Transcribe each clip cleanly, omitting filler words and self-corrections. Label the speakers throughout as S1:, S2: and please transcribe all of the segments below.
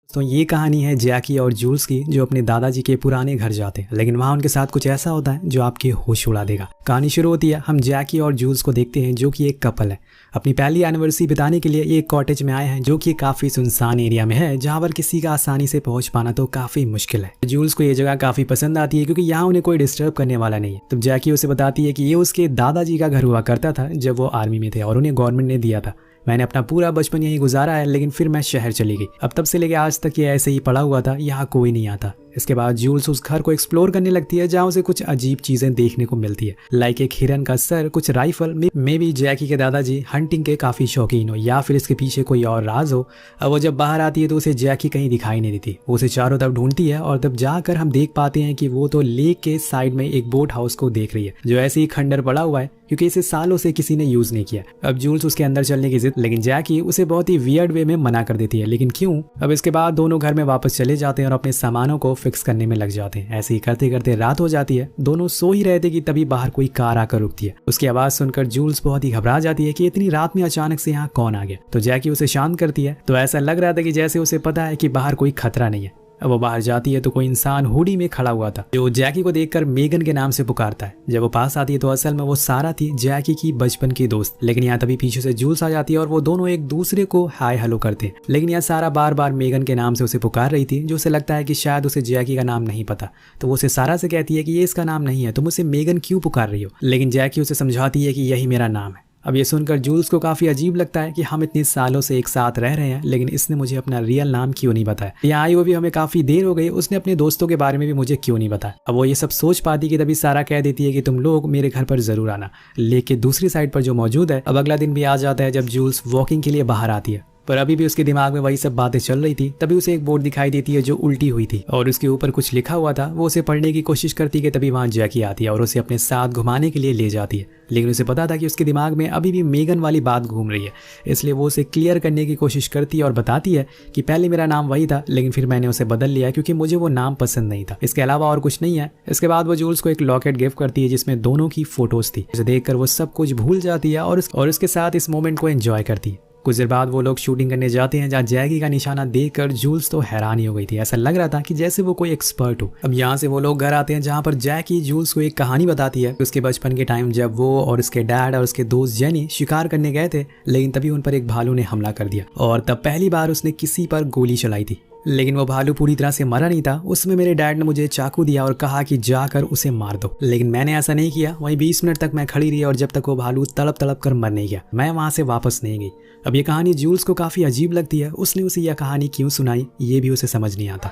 S1: तो ये कहानी है जैकी और जूल्स की, जो अपने दादाजी के पुराने घर जाते हैं, लेकिन वहाँ उनके साथ कुछ ऐसा होता है जो आपके होश उड़ा देगा। कहानी शुरू होती है, हम जैकी और जूल्स को देखते हैं जो कि एक कपल है। अपनी पहली एनिवर्सरी बिताने के लिए एक कॉटेज में आए हैं जो कि काफी सुनसान एरिया में है, जहाँ पर किसी का आसानी से पहुंच पाना तो काफी मुश्किल है। जूल्स को ये जगह काफी पसंद आती है क्योंकि यहाँ उन्हें कोई डिस्टर्ब करने वाला नहीं है। तब जैकी उसे बताती है कि ये उसके दादाजी का घर हुआ करता था जब वो आर्मी में थे और उन्हें गवर्नमेंट ने दिया था। मैंने अपना पूरा बचपन यहीं गुजारा है, लेकिन फिर मैं शहर चली गई। अब तब से लेके आज तक ये ऐसे ही पड़ा हुआ था, यहाँ कोई नहीं आता। इसके बाद जूल्स उस घर को एक्सप्लोर करने लगती है जहाँ उसे कुछ अजीब चीजें देखने को मिलती है, लाइक एक हिरन का सर, कुछ राइफल, मे भी जैकी के दादाजी हंटिंग के काफी शौकीन हो या फिर इसके पीछे कोई और राज हो। अब वो जब बाहर आती है तो उसे जैकी कहीं दिखाई नहीं देती। वो उसे चारों तरफ ढूंढती है और तब जाकर हम देख पाते हैं कि वो तो लेक के साइड में एक बोट हाउस को देख रही है जो ऐसे ही खंडर पड़ा हुआ है क्योंकि इसे सालों से किसी ने यूज नहीं किया। अब जूल्स उसके अंदर चलने की जिद, लेकिन जैकी उसे बहुत ही वियर्ड वे में मना कर देती है। लेकिन क्यों? अब इसके बाद दोनों घर में वापस चले जाते हैं और अपने सामानों को फिक्स करने में लग जाते हैं। ऐसे ही करते करते रात हो जाती है। दोनों सो ही रहे थे कि तभी बाहर कोई कार आकर रुकती है। उसकी आवाज सुनकर जूल्स बहुत ही घबरा जाती है कि इतनी रात में अचानक से यहाँ कौन आ गया। तो जैकी उसे शांत करती है। तो ऐसा लग रहा था कि जैसे उसे पता है कि बाहर कोई खतरा नहीं है। अब वो बाहर जाती है तो कोई इंसान हुडी में खड़ा हुआ था जो जैकी को देखकर मेगन के नाम से पुकारता है। जब वो पास आती है तो असल में वो सारा थी, जैकी की बचपन की दोस्त। लेकिन यहाँ तभी पीछे से जूल्स आ जाती है और वो दोनों एक दूसरे को हाय हेलो करते हैं। लेकिन यहाँ सारा बार बार मेगन के नाम से उसे पुकार रही थी, जो उसे लगता है कि शायद उसे जैकी का नाम नहीं पता। तो वो उसे सारा से कहती है कि ये इसका नाम नहीं है, तुम उसे मेगन क्यों पुकार रही हो। लेकिन जैकी उसे समझाती है कि यही मेरा नाम है। अब ये सुनकर जूल्स को काफी अजीब लगता है कि हम इतने सालों से एक साथ रह रहे हैं, लेकिन इसने मुझे अपना रियल नाम क्यों नहीं बताया। यहाँ आई वो भी हमें काफी देर हो गई, उसने अपने दोस्तों के बारे में भी मुझे क्यों नहीं बताया। अब वो ये सब सोच पाती कि तभी सारा कह देती है कि तुम लोग मेरे घर पर जरूर आना, लेकिन दूसरी साइड पर जो मौजूद है। अब अगला दिन भी आ जाता है जब जूल्स वॉकिंग के लिए बाहर आती है, पर अभी भी उसके दिमाग में वही सब बातें चल रही थी। तभी उसे एक बोर्ड दिखाई देती है जो उल्टी हुई थी और उसके ऊपर कुछ लिखा हुआ था। वो उसे पढ़ने की कोशिश करती है, तभी वहां जैकी आती है और उसे अपने साथ घुमाने के लिए ले जाती है। लेकिन उसे पता था कि उसके दिमाग में अभी भी मेगन वाली बात घूम रही है, इसलिए वो उसे क्लियर करने की कोशिश करती है और बताती है कि पहले मेरा नाम वही था, लेकिन फिर मैंने उसे बदल लिया क्योंकि मुझे वो नाम पसंद नहीं था। इसके अलावा और कुछ नहीं है। इसके बाद वो जूल्स को एक लॉकेट गिफ्ट करती है जिसमें दोनों की फोटोज थी। उसे देखकर वो सब कुछ भूल जाती है और उसके साथ इस मोमेंट को एंजॉय करती है। कुछ देर बाद वो लोग शूटिंग करने जाते हैं जहाँ जैकी का निशाना देखकर जूल्स तो हैरान ही हो गई थी। ऐसा लग रहा था कि जैसे वो कोई एक्सपर्ट हो। अब यहाँ से वो लोग घर आते हैं जहाँ पर जैकी जूल्स को एक कहानी बताती है उसके बचपन के टाइम जब वो और उसके डैड और उसके दोस्त जेनी शिकार करने गए थे, लेकिन तभी उन पर एक भालू ने हमला कर दिया और तब पहली बार उसने किसी पर गोली चलाई थी। लेकिन वो भालू पूरी तरह से मरा नहीं था। उसमें मेरे डैड ने मुझे चाकू दिया और कहा कि जाकर उसे मार दो, लेकिन मैंने ऐसा नहीं किया। वहीं 20 मिनट तक मैं खड़ी रही और जब तक वो भालू तड़प तड़प कर मर नहीं गया, मैं वहां से वापस नहीं गई। अब ये कहानी जूल्स को काफी अजीब लगती है। उसने उसे यह कहानी क्यों सुनाई ये भी उसे समझ नहीं आता।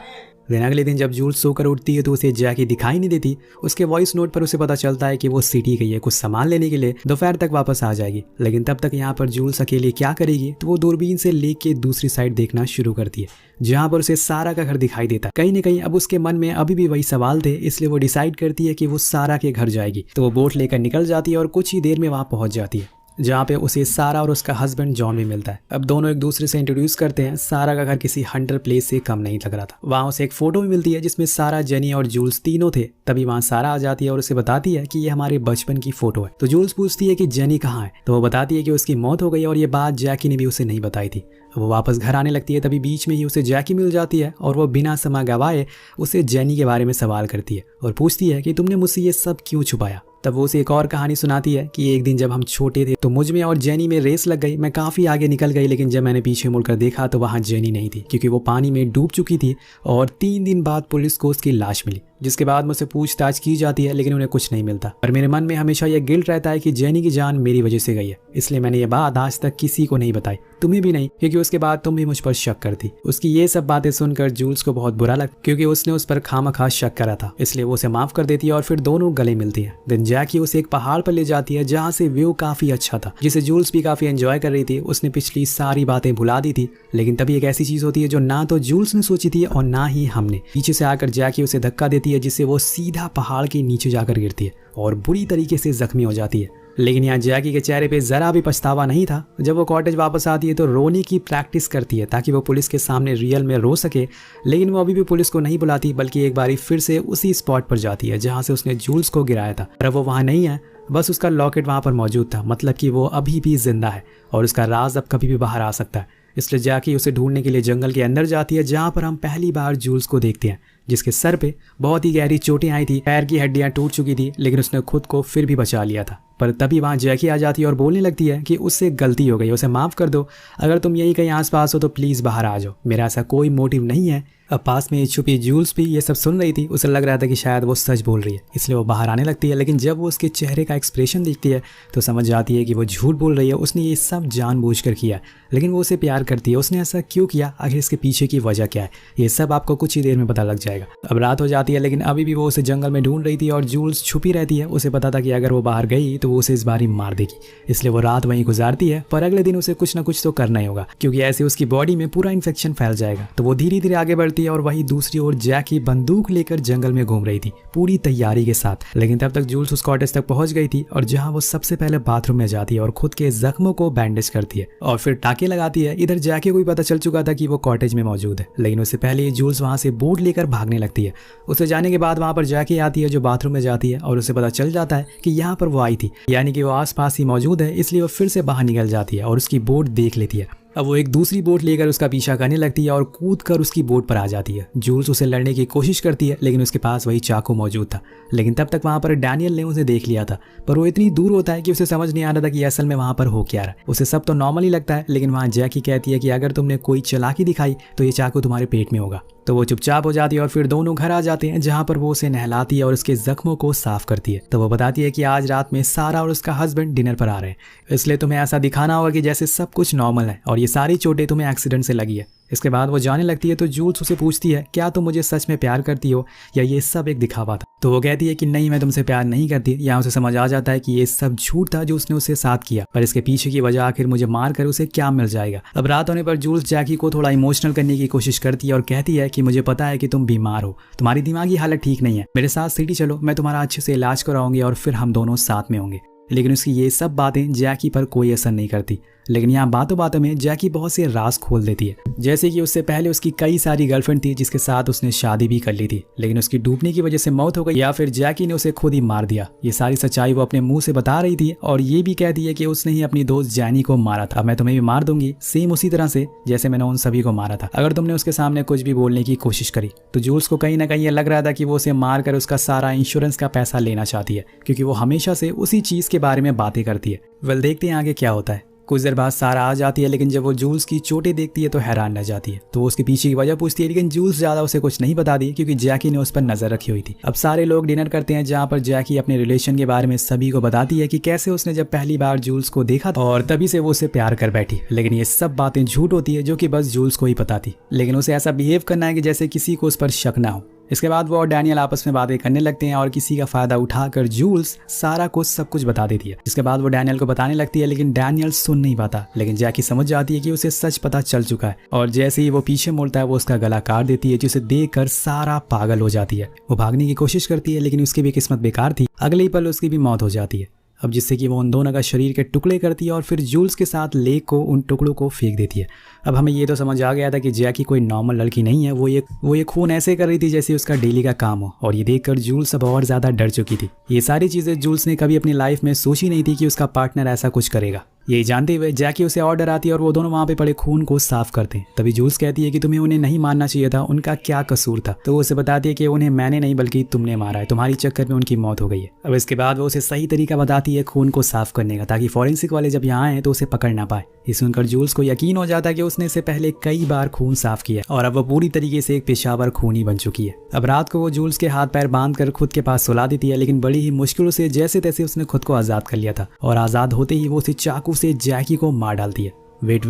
S1: लेकिन अगले दिन जब जूल्स सोकर उठती है तो उसे जैकी दिखाई नहीं देती। उसके वॉइस नोट पर उसे पता चलता है कि वो सिटी गई है कुछ सामान लेने के लिए, दोपहर तक वापस आ जाएगी। लेकिन तब तक यहाँ पर जूल्स अकेले क्या करेगी, तो वो दूरबीन से लेक के दूसरी साइड देखना शुरू करती है जहाँ पर उसे सारा का घर दिखाई देता है। कहीं न कहीं अब उसके मन में अभी भी वही सवाल थे, इसलिए वो डिसाइड करती है कि वो सारा के घर जाएगी। तो वो बोट लेकर निकल जाती है और कुछ ही देर में वहाँ पहुंच जाती है जहाँ पे उसे सारा और उसका हस्बैंड जॉन भी मिलता है। अब दोनों एक दूसरे से इंट्रोड्यूस करते हैं। सारा का घर किसी हंटर प्लेस से कम नहीं लग रहा था। वहाँ उसे एक फोटो भी मिलती है जिसमें सारा, जेनी और जूल्स तीनों थे। तभी वहाँ सारा आ जाती है और उसे बताती है कि ये हमारे बचपन की फोटो है। तो जूल्स पूछती है कि जेनी कहाँ है, तो वो बताती है कि उसकी मौत हो गई और ये बात जैकी ने भी उसे नहीं बताई थी। वो वापस घर आने लगती है, तभी बीच में ही उसे जैकी मिल जाती है और वो बिना समय गवाए उसे जेनी के बारे में सवाल करती है और पूछती है कि तुमने मुझसे ये सब क्यों छुपाया। तब वो उसे एक और कहानी सुनाती है कि एक दिन जब हम छोटे थे तो मुझ में और जेनी में रेस लग गई। मैं काफी आगे निकल गई, लेकिन जब मैंने पीछे मुड़कर देखा तो वहां जेनी नहीं थी क्योंकि वो पानी में डूब चुकी थी और 3 दिन बाद पुलिस को उसकी लाश मिली, जिसके बाद मुझसे पूछताछ की जाती है लेकिन उन्हें कुछ नहीं मिलता। पर मेरे मन में हमेशा यह गिल्ट रहता है कि जेनी की जान मेरी वजह से गई है, इसलिए मैंने ये बात आज तक किसी को नहीं बताई, तुम्हें भी नहीं, क्योंकि उसके बाद तुम भी मुझ पर शक करती। उसकी ये सब बातें सुनकर जूल्स को बहुत बुरा लगा क्योंकि उसने उस पर खामखा शक करा था, इसलिए वो उसे माफ कर देती है और फिर दोनों गले मिलती है। दिन जैकी उसे एक पहाड़ पर ले जाती है जहाँ से व्यू काफी अच्छा था, जिसे जूल्स भी काफी एंजॉय कर रही थी। उसने पिछली सारी बातें भुला दी थी, लेकिन तभी एक ऐसी चीज होती है जो ना तो जूल्स ने सोची थी और ना ही हमने। पीछे से आकर जैकी उसे धक्का देती है जिससे वो सीधा पहाड़ के नीचे जाकर गिरती है और बुरी तरीके से जख्मी हो जाती है। लेकिन यहाँ जैकी के चेहरे पे जरा भी पछतावा नहीं था। जब वो कॉटेज वापस आती है तो रोने की प्रैक्टिस करती है ताकि वो पुलिस के सामने रियल में रो सके, लेकिन वो अभी भी पुलिस को नहीं बुलाती बल्कि एक बारी फिर से उसी स्पॉट पर जाती है जहाँ से उसने जूल्स को गिराया था। पर वो वहाँ नहीं है, बस उसका लॉकेट वहाँ पर मौजूद था, मतलब कि वो अभी भी जिंदा है और उसका राज अब कभी भी बाहर आ सकता है। इसलिए जैकी उसे ढूंढने के लिए जंगल के अंदर जाती है, जहाँ पर हम पहली बार जूल्स को देखते हैं, जिसके सर पे बहुत ही गहरी चोटें आई थी, पैर की हड्डियां टूट चुकी थी, लेकिन उसने खुद को फिर भी बचा लिया था। पर तभी वहाँ जैकी आ जाती है और बोलने लगती है कि उससे गलती हो गई, उसे माफ़ कर दो, अगर तुम यही कहीं आसपास हो तो प्लीज़ बाहर आ जाओ, मेरा ऐसा कोई मोटिव नहीं है। अब पास में छुपी जूल्स भी ये सब सुन रही थी, उसे लग रहा था कि शायद वो सच बोल रही है, इसलिए वो बाहर आने लगती है। लेकिन जब वो उसके चेहरे का एक्सप्रेशन देखती है तो समझ जाती है कि वो झूठ बोल रही है, उसने ये सब जानबूझकर किया, लेकिन वो उसे प्यार करती है। उसने ऐसा क्यों किया, आखिर इसके पीछे की वजह क्या है, ये सब आपको कुछ ही देर में पता लग जाएगा। अब रात हो जाती है, लेकिन अभी भी वो उसे जंगल में ढूंढ रही थी और जूल्स छुपी रहती है। उसे पता था कि अगर वो बाहर गई तो वो उसे इस बार ही मार देगी, इसलिए वो रात वहीं गुजारती है। पर अगले दिन उसे कुछ ना कुछ तो करना ही होगा, क्योंकि ऐसे उसकी बॉडी में पूरा इन्फेक्शन फैल जाएगा। तो वो धीरे धीरे आगे बढ़ती है और वहीं दूसरी ओर जैकी बंदूक लेकर जंगल में घूम रही थी पूरी तैयारी के साथ। लेकिन तब तक जूल्स उस कॉटेज तक पहुंच गई थी और जहां वो सबसे पहले बाथरूम में जाती है और खुद के जख्मों को बैंडेज करती है और फिर टाके लगाती है। इधर जैकी को भी पता चल चुका था कि वो कॉटेज में मौजूद है, लेकिन उससे पहले जूल्स वहां से बोट लेकर भागने लगती है। उसे जाने के बाद वहां पर जैकी आती है जो बाथरूम में जाती है और उसे पता चल जाता है कि यहाँ पर वो आई थी, यानी कि वो आसपास ही मौजूद है, इसलिए वो फिर से बाहर निकल जाती है और उसकी बोट देख लेती है। अब वो एक दूसरी बोट लेकर उसका पीछा करने लगती है और कूद कर उसकी बोट पर आ जाती है। जूल्स उसे लड़ने की कोशिश करती है, लेकिन उसके पास वही चाकू मौजूद था। लेकिन तब तक वहां पर डैनियल ने उसे देख लिया था, पर वो इतनी दूर होता है कि उसे समझ नहीं आ रहा था कि असल में वहां पर हो क्या रहा है। उसे सब तो नॉर्मल ही लगता है, लेकिन वहां जैकी कहती है कि अगर तुमने कोई चालाकी दिखाई तो ये चाकू तुम्हारे पेट में होगा। तो वो चुपचाप हो जाती है और फिर दोनों घर आ जाते हैं, जहां पर वो उसे नहलाती है और उसके जख्मों को साफ करती है। तो वो बताती है कि आज रात में सारा और उसका हस्बैंड डिनर पर आ रहे हैं, इसलिए तुम्हें ऐसा दिखाना होगा कि जैसे सब कुछ नॉर्मल है और ये सारी चोटें तुम्हें एक्सीडेंट से लगी है। इसके बाद वो जाने लगती है तो जूल्स उसे पूछती है, क्या तुम मुझे सच में प्यार करती हो या ये सब एक दिखावा था? तो वो कहती है कि नहीं, मैं तुमसे प्यार नहीं करती। यहाँ उसे समझ आ जाता है कि ये सब झूठ था जो उसने उससे साथ किया, पर इसके पीछे की वजह आखिर मुझे मार कर उसे क्या मिल जाएगा। अब रात होने पर जूल्स जैकी को थोड़ा इमोशनल करने की कोशिश करती है और कहती है कि मुझे पता है कि तुम बीमार हो, तुम्हारी दिमागी हालत ठीक नहीं है, मेरे साथ सिटी चलो, मैं तुम्हारा अच्छे से इलाज कराऊंगी और फिर हम दोनों साथ में होंगे। लेकिन उसकी ये सब बातें जैकी पर कोई असर नहीं करती। लेकिन यहाँ बातों बातों में जैकी बहुत से राज खोल देती है, जैसे कि उससे पहले उसकी कई सारी गर्लफ्रेंड थी जिसके साथ उसने शादी भी कर ली थी, लेकिन उसकी डूबने की वजह से मौत हो गई, या फिर जैकी ने उसे खुद ही मार दिया। ये सारी सच्चाई वो अपने मुंह से बता रही थी और ये भी कहती है कि उसने ही अपनी दोस्त जैनी को मारा था। मैं तुम्हें भी मार दूंगी, सेम उसी तरह से जैसे मैंने उन सभी को मारा था, अगर तुमने उसके सामने कुछ भी बोलने की कोशिश करी। तो जूल्स को कहीं ना कहीं ये लग रहा था कि वो उसे मार कर उसका सारा इंश्योरेंस का पैसा लेना चाहती है, क्योंकि वो हमेशा से उसी चीज के बारे में बातें करती है। वेल, देखते हैं आगे क्या होता है। कुछ देर बाद सारा आ जाती है, लेकिन जब वो जूल्स की चोटें देखती है तो हैरान रह जाती है। तो वो उसके पीछे की वजह पूछती है, लेकिन जूल्स ज्यादा उसे कुछ नहीं बताती क्योंकि जैकी ने उस पर नजर रखी हुई थी। अब सारे लोग डिनर करते हैं, जहाँ पर जैकी अपने रिलेशन के बारे में सभी को बताती है कि कैसे उसने जब पहली बार जूल्स को देखा था और तभी से वो उसे प्यार कर बैठी। लेकिन ये सब बातें झूठ होती है, जो कि बस जूल्स को ही पता थी। लेकिन उसे ऐसा बिहेव करना है कि जैसे किसी को उस पर शक ना हो। इसके बाद वो और डैनियल आपस में बातें करने लगते हैं और किसी का फायदा उठाकर जूल्स सारा को सब कुछ बता देती है। इसके बाद वो डैनियल को बताने लगती है, लेकिन डैनियल सुन नहीं पाता। लेकिन जैकी समझ जाती है कि उसे सच पता चल चुका है और जैसे ही वो पीछे मुड़ता है वो उसका गला काट देती है, जिसे देखकर सारा पागल हो जाती है। वो भागने की कोशिश करती है, लेकिन उसकी भी किस्मत बेकार थी, अगले ही पल उसकी भी मौत हो जाती है। अब जिससे कि वो उन दोनों का शरीर के टुकड़े करती है और फिर जूल्स के साथ लेक को उन टुकड़ों को फेंक देती है। अब हमें ये तो समझ आ गया था कि जैकी कोई नॉर्मल लड़की नहीं है, वो ये खून ऐसे कर रही थी जैसे उसका डेली का काम हो, और ये देखकर जूल्स अब और ज्यादा डर चुकी थी। ये सारी चीजें जूल्स ने कभी अपनी लाइफ में सोची नहीं थी कि उसका पार्टनर ऐसा कुछ करेगा। यही जानते हुए जैकी उसे ऑर्डर आती है और वो दोनों वहाँ पे पड़े खून को साफ करते हैं। तभी जूल्स कहती है कि तुम्हें उन्हें नहीं मारना चाहिए था, उनका क्या कसूर था। तो वो उसे बताती है कि उन्हें मैंने नहीं बल्कि तुमने मारा है, तुम्हारी चक्कर में उनकी मौत हो गई है। अब इसके बाद वो उसे सही तरीका बताती है खून को साफ करने का, ताकि फॉरेंसिक वाले जब यहाँ आए तो उसे पकड़ ना पाए। ये सुनकर जूल्स को यकीन हो जाता है कि उसने इससे पहले कई बार खून साफ किया और अब वो पूरी तरीके से एक पेशावर खूनी बन चुकी है। अब रात को वो जूल्स के हाथ पैर बांध कर खुद के पास सुला देती है, लेकिन बड़ी ही मुश्किलों से जैसे तैसे उसने खुद को आजाद कर लिया था और आजाद होते ही वो उसे चाकू से जैकी को मार डालती है। वेट,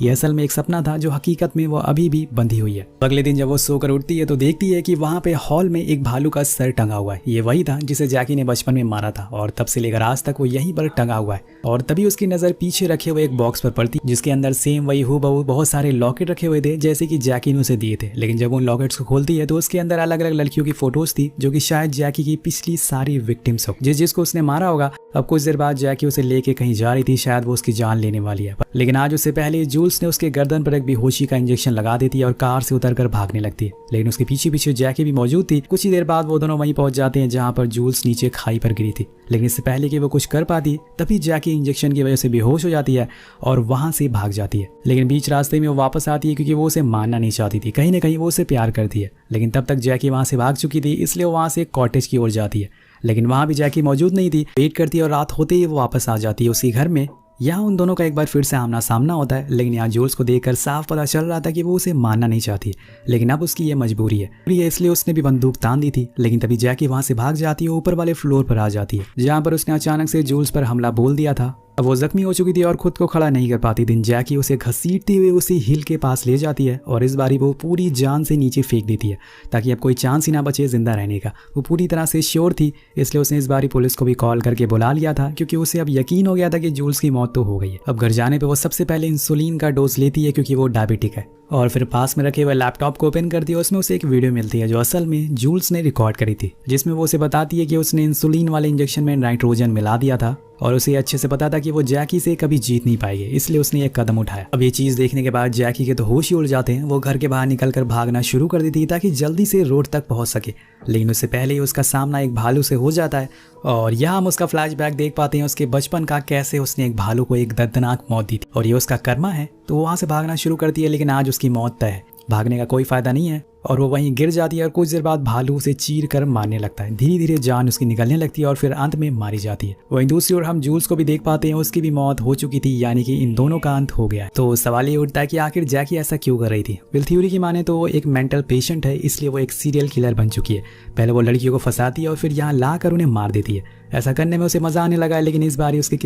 S1: ये असल में एक सपना था जो हकीकत में वो अभी भी बंधी हुई है। अगले दिन जब वो सोकर उठती है तो देखती है कि वहाँ पे हॉल में एक भालू का सर टंगा हुआ है। ये वही था जिसे जैकी ने बचपन में मारा था और तब से लेकर आज तक वो यहीं पर टंगा हुआ है। और तभी उसकी नजर पीछे रखे हुए एक बॉक्स पर पड़ती, जिसके अंदर सेम वही हूबहू बहुत सारे लॉकेट रखे हुए थे जैसे कि जैकी ने उसे दिए थे। लेकिन जब उन लॉकेट्स को खोलती है तो उसके अंदर अलग अलग लड़कियों की फोटोज थी, जो कि शायद जैकी की पिछली सारी विक्टिम्स हो, जिसको उसने मारा होगा। अब कुछ देर बाद जैकी उसे लेके कहीं जा रही थी, शायद वो उसकी जान लेने वाली है। लेकिन आज आज उससे पहले जूल्स ने उसके गर्दन पर एक बेहोशी का इंजेक्शन लगा देती है और कार से उतरकर भागने लगती है। लेकिन उसके पीछे पीछे जैकी भी मौजूद थी। कुछ ही देर बाद वो दोनों वहीं पहुंच जाते हैं जहां पर जूल्स नीचे खाई पर गिरी थी। लेकिन इससे पहले कि वो कुछ कर पाती तभी जैकी इंजेक्शन की वजह से बेहोश हो जाती है और वहां से भाग जाती है। लेकिन बीच रास्ते में वो वापस आती है क्योंकि वो उसे मानना नहीं चाहती थी। कहीं ना कहीं वो उसे प्यार करती है। लेकिन तब तक जैकी वहां से भाग चुकी थी, इसलिए वो वहां से एक कॉटेज की ओर जाती है। लेकिन वहां भी जैकी मौजूद नहीं थी। वेट करती है और रात होते ही वो वापस आ जाती है उसी घर में। यहाँ उन दोनों का एक बार फिर से आमना सामना होता है। लेकिन यहाँ जूल्स को देखकर साफ पता चल रहा था कि वो उसे मानना नहीं चाहती, लेकिन अब उसकी ये मजबूरी है, इसलिए उसने भी बंदूक तान दी थी। लेकिन तभी जैकी वहां से भाग जाती है, ऊपर वाले फ्लोर पर आ जाती है जहाँ पर उसने अचानक से जूल्स पर हमला बोल दिया था। अब वो जख्मी हो चुकी थी और खुद को खड़ा नहीं कर पाती थी। जैकी उसे घसीटते हुए उसी हिल के पास ले जाती है और इस बारी वो पूरी जान से नीचे फेंक देती है ताकि अब कोई चांस ही ना बचे जिंदा रहने का। वो पूरी तरह से श्योर थी, इसलिए उसने इस बारी पुलिस को भी कॉल करके बुला लिया था क्योंकि उसे अब यकीन हो गया था कि जूल्स की मौत तो हो गई है। अब घर जाने पर वो सबसे पहले इंसुलिन का डोज लेती है क्योंकि वो डायबिटिक है और फिर पास में रखे हुए लैपटॉप को ओपन करती है। उसमें उसे एक वीडियो मिलती है जो असल में जूल्स ने रिकॉर्ड करी थी, जिसमें वो उसे बताती है कि उसने इंसुलिन वाले इंजेक्शन में नाइट्रोजन मिला दिया था और उसे अच्छे से पता था कि वो जैकी से कभी जीत नहीं पाएगी, इसलिए उसने एक कदम उठाया। अब ये चीज देखने के बाद जैकी के तो होश ही उड़ जाते हैं। वो घर के बाहर निकलकर भागना शुरू कर देती ताकि जल्दी से रोड तक पहुंच सके। लेकिन उससे पहले ही उसका सामना एक भालू से हो जाता है और यहाँ हम उसका फ्लैशबैक देख पाते हैं उसके बचपन का, कैसे उसने एक भालू को एक दर्दनाक मौत दी थी और ये उसका कर्मा है। तो वो वहां से भागना शुरू करती है, लेकिन आज उसकी मौत तय है। भागने का कोई फायदा नहीं है और वो वहीं गिर जाती है और कुछ देर बाद भालू उसे चीर कर मारने लगता है। धीरे धीरे जान उसकी निकलने लगती है और फिर अंत में मारी जाती है। वहीं दूसरी ओर हम जूल्स को भी देख पाते हैं, उसकी भी मौत हो चुकी थी, यानी कि इन दोनों का अंत हो गया है। तो सवाल ये उठता है कि आखिर जैकी ऐसा क्यों कर रही थी। विल थ्योरी की माने तो वो एक मेंटल पेशेंट है, इसलिए वो एक सीरियल किलर बन चुकी है। पहले वो लड़कियों को फंसाती है और फिर यहाँ ला कर उन्हें मार देती है। ऐसा करने में उसे मजा आने लगा है, लेकिन इस बार उसके